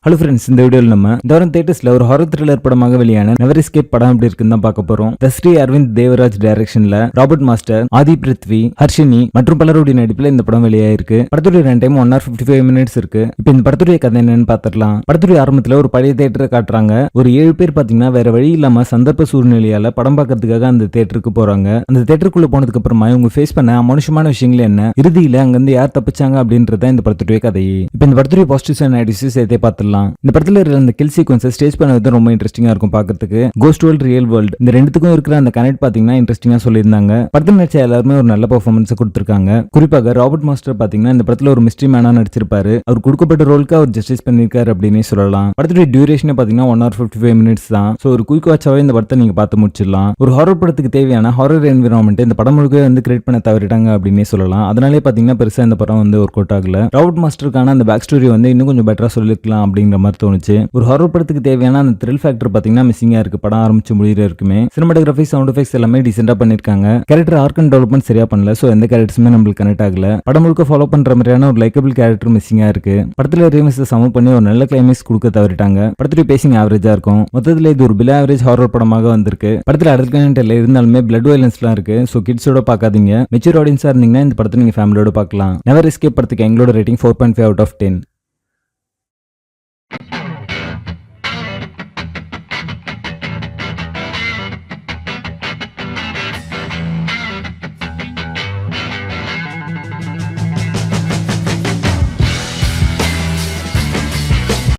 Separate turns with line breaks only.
Hello friends, இந்த வீடியோவில் நம்ம இந்த வாரம் தியேட்டர்ஸ்ல ஒரு ஹாரர் த்ரில்லர் படமாக வெளியான நெவர் எஸ்கேப் படம் எப்படி இருக்குன்னு தான் பார்க்க போறோம். ஸ்ரீ அரவிந்த் தேவராஜ் டைரக்ஷன்ல ராபர்ட் மாஸ்டர், ஆதி பிருத்வி, ஹர்ஷினி மற்றும் பலருடைய நடிப்புல இந்த படம் வெளியாயிருக்கு. படத்துடைய ரன் டைம் 1 hour 55 minutes இருக்கு. இப்போ இந்த படத்துடைய கதை என்னன்னு பார்த்துடலாம். படத்துடைய ஆரம்பத்துல ஒரு பழைய தியேட்டரை காட்டுறாங்க. ஒரு 7 பேர் பாத்தீங்கன்னா வேற வழி இல்லாம சந்தர்ப்ப சூழ்நிலையால படம் பார்க்கறதுக்காக அந்த தியேட்டருக்கு போறாங்க. அந்த தியேட்டருக்குள்ள போனதுக்கு அப்புறமா இவங்க ஃபேஸ் பண்ண அமானுஷமான விஷயங்கள் என்ன, இறுதியில அங்கிருந்து யார் தப்பிச்சாங்க அப்படின்றத இந்த படத்துடைய கதை. இப்போ இந்த படத்துடைய பாசிட்டிவ்ஸ் அண்ட் நெகட்டிவ்ஸ் சேர்த்தே பார்த்துடலாம். இந்த படத்துல இருக்கிற அந்த கில் சீக்வன்ஸ் ஸ்டேஜ் பண்ணது ரொம்ப இன்ட்ரெஸ்டிங்கா இருக்கும் பார்க்கிறதுக்கு. கோஸ்ட் வேர்ல்ட், ரியல் வேர்ல்ட் இந்த ரெண்டுத்துக்கும் இருக்கிற அந்த கனெக்ட் பாத்தீங்கன்னா இன்ட்ரெஸ்டிங்கா சொல்லியிருந்தாங்க. படத்துல நடிச்ச எல்லாருமே ஒரு நல்ல பெர்ஃபார்மன்ஸ் கொடுத்திருக்காங்க. குறிப்பாக ராபர்ட் மாஸ்டர் பாத்தீங்கன்னா இந்த படத்துல ஒரு மிஸ்ட்ரி மேனா நடிச்சிருப்பாரு. அவர் கொடுக்கப்பட்ட ரோலுக்கு அவர் ஜஸ்டிஸ் பண்ணிருக்காரு அப்படின்னு சொல்லலாம். படத்துடைய டியூரேஷன் பாத்தீங்கன்னா 1 hour 55 minutes தான். சோ ஒரு குயிக் வாட்சாவே இந்த படத்தை நீங்க பார்த்து முடிச்சிடலாம். ஒரு ஹாரர் படத்துக்கு தேவையான ஹாரர் என்விரான்மெண்ட் இந்த படம் முழுக்க கிரியேட் பண்ண தவறிட்டாங்க அப்படின்னு சொல்லலாம். அதனாலே பாத்தீங்கன்னா பெருசா இந்த படம் ஒர்க் அவுட் ஆகல. ராபர்ட் மாஸ்டருக்கான அந்த பேக் ஸ்டோரி இன்னும் கொஞ்சம் பெட்டரா சொல்லிருக்கலாம் அப்படிங்கிற மாதிரி தோணுச்சு. ஒரு ஹாரர் படத்துக்கு தேவையான அந்த த்ரில் ஃபேக்டர் பாத்தீங்கன்னா மிஸ்ஸிங்கா இருக்கு. படம் ஆரம்பிச்சு முடிகிற இருக்குமே சினிமாட்டோகிராஃபி, சவுண்ட் எஃபெக்ட்ஸ் எல்லாமே டீசெண்டா பண்ணிருக்காங்க. கேரக்டர் ஆர்க் அண்ட் டெவலப்மெண்ட் சரியா பண்ணல. சோ எந்த கேரக்டர்ஸுமே நம்மளுக்கு கனெக்ட் ஆகல. படம் முழுக்க ஃபாலோ பண்ற மாதிரியான ஒரு லைக்கபிள் கேரக்டர் மிஸ்ஸிங்கா இருக்கு. படத்துல ரீமிக்ஸ் சம பண்ணி ஒரு நல்ல கிளைமேக்ஸ் கொடுக்க தவறிட்டாங்க. படத்துடைய பேசிங் ஆவரேஜா இருக்கும். மொத்தத்துல இது ஒரு பிலோ ஆவரேஜ் ஹாரர் படமாக வந்திருக்கு. படத்துல அடல்ட் இருந்தாலுமே பிளட் வயலன்ஸ்லாம் இருக்கு. சோ கிட்ஸோட பார்க்காதீங்க. மெச்சூர் ஆடியன்ஸா இருந்தீங்கன்னா இந்த படத்தை நீங்க ஃபேமிலியோட பார்க்கலாம். நெவர் எஸ்கேப் படத்துக்கு எங்களோட ரேட்டிங் 4.5 out of 10.